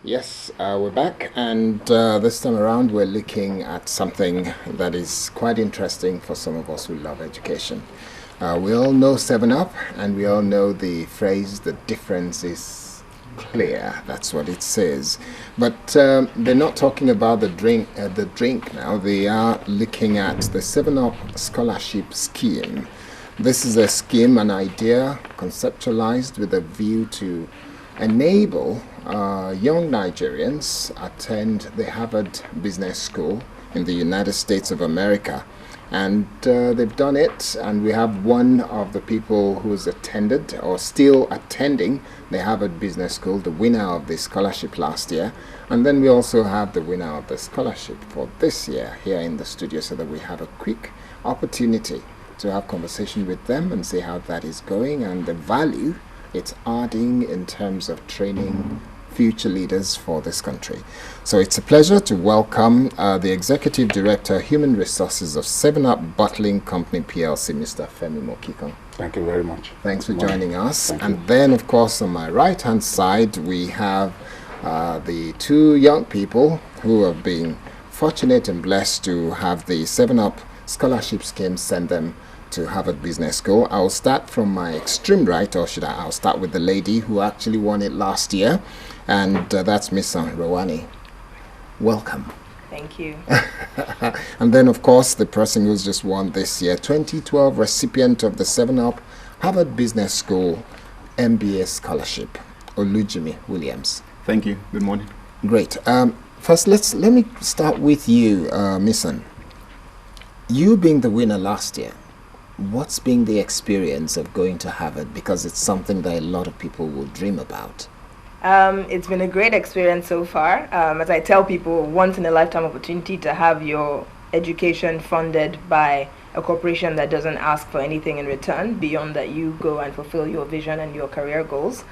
Yes, we're back, and this time around we're looking at something that is quite interesting for some of us who love education. We all know 7 Up, and we all know the phrase, the difference is clear. That's what it says. But they're not talking about the drink now. They are looking at the 7 Up scholarship scheme. This is a scheme, an idea conceptualized with a view to enable young Nigerians attend the Harvard Business School in the United States of America. And they've done it, and we have one of the people who's attended or still attending the Harvard Business School, the winner of the scholarship last year. And then we also have the winner of the scholarship for this year here in the studio, so that we have a quick opportunity to have conversation with them and see how that is going and the value it's adding in terms of training future leaders for this country. So it's a pleasure to welcome the Executive Director, Human Resources of 7 Up Bottling Company PLC, Mr. Femi Mokikan. Thank you very much. Thanks for joining us. And then, of course, on my right-hand side, we have the 2 young people who have been fortunate and blessed to have the 7 Up scholarship scheme send them to Harvard Business School. I'll start from my extreme right, or I'll start with the lady who actually won it last year, and that's Miss Rowani. Welcome. Thank you. And then, of course, the person who's just won this year, 2012 recipient of the 7 Up Harvard Business School MBA scholarship, Olujimi Williams. Thank you. Good morning. Great. First, let me start with you, Missan. You being the winner last year, what's been the experience of going to Harvard? Because it's something that a lot of people will dream about. It's been a great experience so far. As I tell people, once in a lifetime opportunity to have your education funded by a corporation that doesn't ask for anything in return beyond that you go and fulfill your vision and your career goals.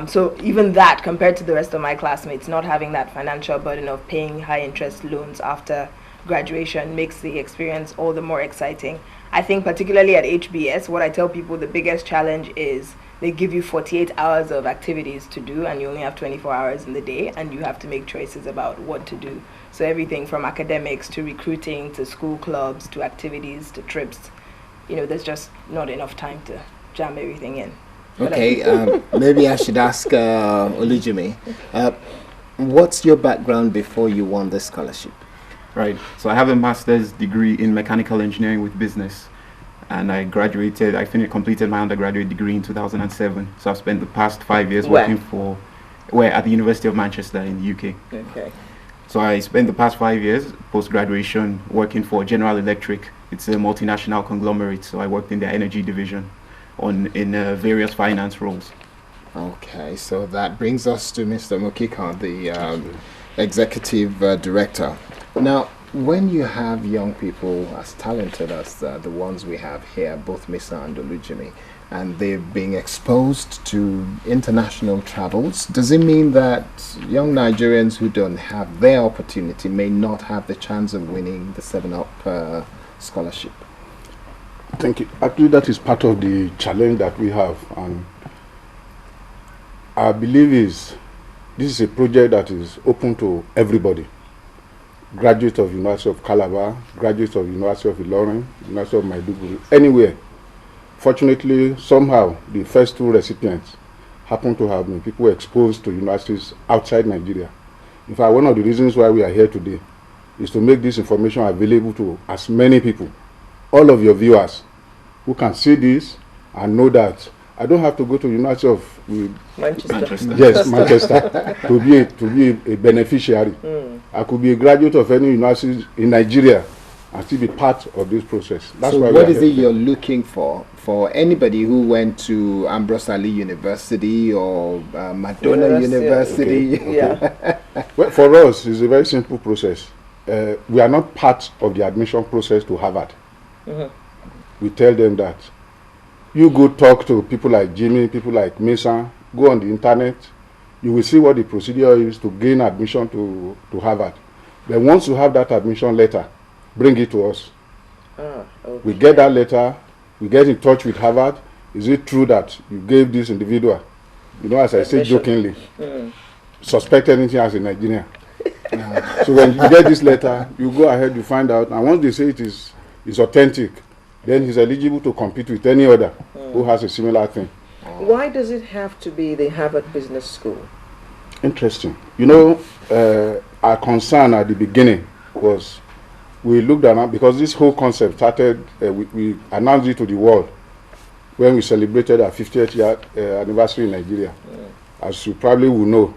So even that, compared to the rest of my classmates, not having that financial burden of paying high interest loans after graduation makes the experience all the more exciting. I think particularly at HBS, what I tell people the biggest challenge is they give you 48 hours of activities to do, and you only have 24 hours in the day, and you have to make choices about what to do. So everything from academics to recruiting to school clubs to activities to trips, there's just not enough time to jam everything in. Okay, maybe I should ask Olujimi, what's your background before you won this scholarship? Right. So I have a master's degree in mechanical engineering with business, and I completed my undergraduate degree in 2007. So I've spent the past 5 years working at the University of Manchester in the UK. Okay. So I spent the past 5 years post-graduation working for General Electric. It's a multinational conglomerate. So I worked in their energy division in various finance roles. Okay, so that brings us to Mr. Mokikan, the Executive Director. Now, when you have young people as talented as the ones we have here, both Misa and Olujimi, and they've been exposed to international travels, does it mean that young Nigerians who don't have their opportunity may not have the chance of winning the 7 Up scholarship? Thank you. Actually, that is part of the challenge that we have, and I believe this is a project that is open to everybody. Graduates of University of Calabar, graduates of University of Ilorin, University of Maiduguri, anywhere. Fortunately, somehow, the first 2 recipients happen to have been people exposed to universities outside Nigeria. In fact, one of the reasons why we are here today is to make this information available to as many people, all of your viewers, who can see this and know that I don't have to go to University of Manchester. Yes, Manchester to be a beneficiary. I could be a graduate of any university in Nigeria and still be part of this process. That's why. So what is it you're looking for anybody who went to Ambrose Ali University or Madonna University? Okay. Yeah. Well, for us, it's a very simple process. We are not part of the admission process to Harvard. We tell them that you go talk to people like Jimmy, people like Mason, go on the internet, you will see what the procedure is to gain admission to Harvard. Then once you have that admission letter, bring it to us. Okay. We get that letter, we get in touch with Harvard. Is it true that you gave this individual you know, as I say Admission. jokingly, suspect anything as a Nigerian. So when you get this letter, you go ahead, you find out, and once they say it is authentic, then he's eligible to compete with any other who has a similar thing. Why does it have to be the Harvard Business School? Interesting. You know, our concern at the beginning was we looked around because this whole concept started, we announced it to the world when we celebrated our 50th year anniversary in Nigeria. As you probably will know,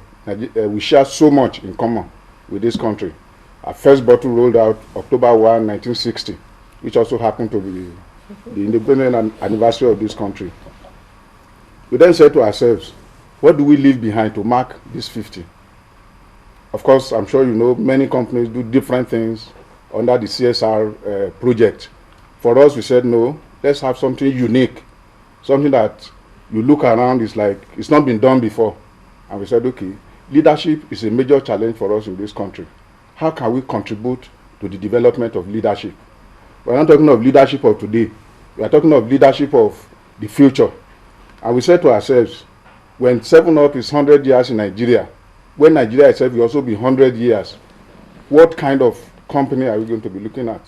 we share so much in common with this country. Our first bottle rolled out October 1, 1960, which also happened to be the independent anniversary of this country. We then said to ourselves, what do we leave behind to mark this 50? Of course, I'm sure you know many companies do different things under the CSR project. For us, we said, no, let's have something unique, something that you look around, it's like it's not been done before. And we said, okay, leadership is a major challenge for us in this country. How can we contribute to the development of leadership? We're not talking of leadership of today. We are talking of leadership of the future. And we said to ourselves, when 7-Up is 100 years in Nigeria, when Nigeria itself will also be 100 years, what kind of company are we going to be looking at?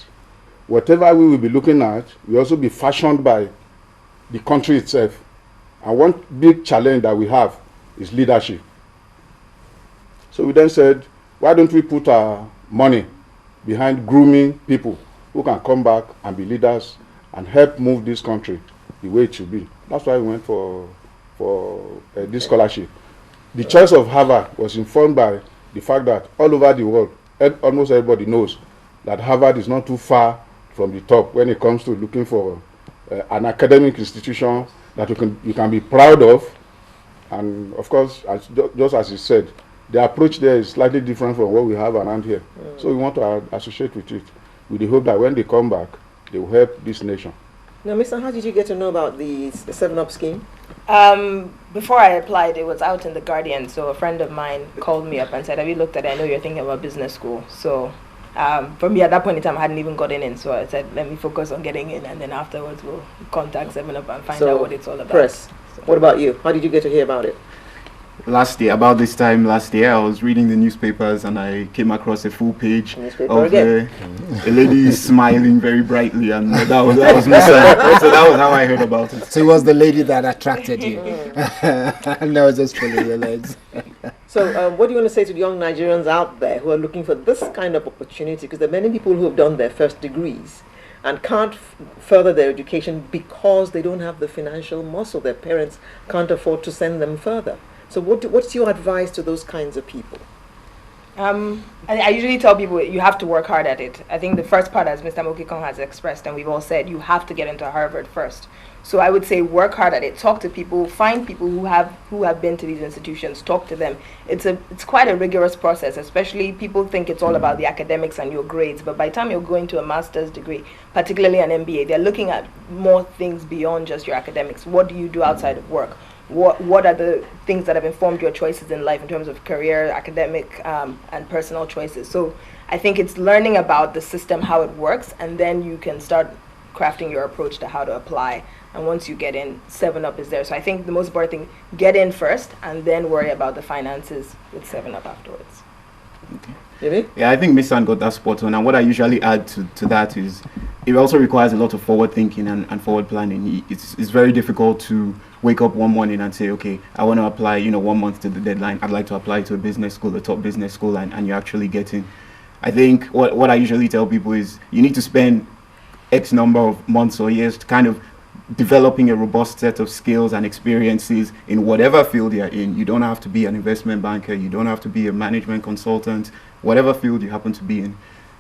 Whatever we will be looking at will also be fashioned by the country itself. And one big challenge that we have is leadership. So we then said, why don't we put our money behind grooming people who can come back and be leaders and help move this country the way it should be. That's why we went for this scholarship. The choice of Harvard was informed by the fact that all over the world, almost everybody knows that Harvard is not too far from the top when it comes to looking for an academic institution that you can be proud of. And of course, just as you said, the approach there is slightly different from what we have around here. So we want to associate with it with the hope that when they come back, they will help this nation. Now, Mr. how did you get to know about the 7-Up scheme? Before I applied, it was out in The Guardian, so a friend of mine called me up and said, have you looked at it? I know you're thinking about business school. So for me, at that point in time, I hadn't even gotten in, so I said, let me focus on getting in, and then afterwards we'll contact 7-Up and find out what it's all about. Press. So. What about you? How did you get to hear about it? About this time last year, I was reading the newspapers and I came across a full page of a lady smiling very brightly, and that was me. So that was how I heard about it. So it was the lady that attracted you. No, just pulling your legs. So what do you want to say to the young Nigerians out there who are looking for this kind of opportunity? Because there are many people who have done their first degrees and can't further their education because they don't have the financial muscle. Their parents can't afford to send them further. So what's your advice to those kinds of people? I usually tell people you have to work hard at it. I think the first part, as Mr. Mokikan has expressed, and we've all said, you have to get into Harvard first. So I would say work hard at it. Talk to people. Find people who have been to these institutions. Talk to them. It's quite a rigorous process. Especially people think it's all about the academics and your grades, but by the time you're going to a master's degree, particularly an MBA, they're looking at more things beyond just your academics. What do you do outside of work? What are the things that have informed your choices in life in terms of career, academic, and personal choices? So I think it's learning about the system, how it works, and then you can start crafting your approach to how to apply. And once you get in, 7-Up is there. So I think the most important thing, get in first, and then worry about the finances with 7-Up afterwards. Okay. Maybe? Yeah, I think Miss Ann got that spot on. And what I usually add to that is it also requires a lot of forward thinking and forward planning. It's very difficult to wake up one morning and say, okay, I want to apply, 1 month to the deadline. I'd like to apply to a business school, a top business school, and you actually get in. I think what I usually tell people is you need to spend X number of months or years to kind of developing a robust set of skills and experiences in whatever field you're in. You don't have to be an investment banker. You don't have to be a management consultant. Whatever field you happen to be in,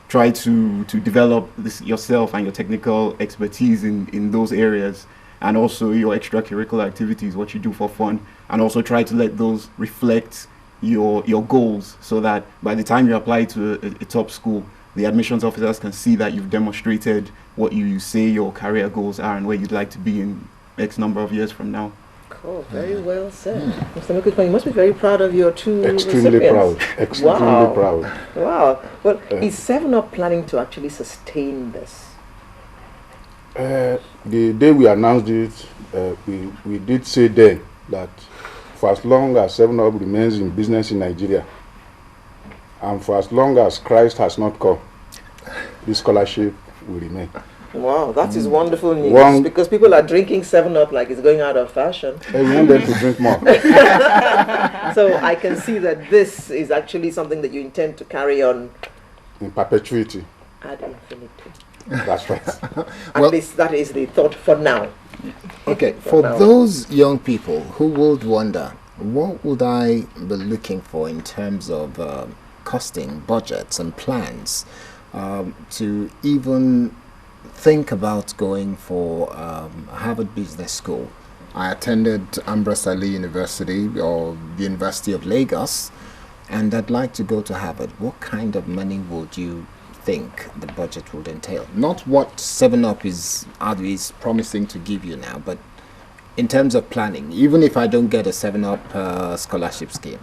try to develop this yourself and your technical expertise in those areas, and also your extracurricular activities, what you do for fun, and also try to let those reflect your goals, so that by the time you apply to a top school, the admissions officers can see that you've demonstrated what you say your career goals are and where you'd like to be in X number of years from now. Cool, very well said. Mr. Mokikan, you must be very proud of your two Extremely recipients. proud. Extremely proud. Wow. Well, is 7-Up planning to actually sustain this? The day we announced it, we did say then that for as long as 7-Up remains in business in Nigeria, and for as long as Christ has not come, this scholarship will remain. Wow, that is wonderful news, because people are drinking 7-Up like it's going out of fashion. And we want them to drink more. So I can see that this is actually something that you intend to carry on In perpetuity. ad infinitum. That's right. At least that is the thought for now. Okay, for those young people who would wonder, what would I be looking for in terms of costing, budgets and plans to even think about going for Harvard Business School? I attended Ambrose Ali University or the University of Lagos, and I'd like to go to Harvard. What kind of money would you think the budget would entail? Not what 7-Up is promising to give you now, but in terms of planning, even if I don't get a 7-Up scholarship scheme,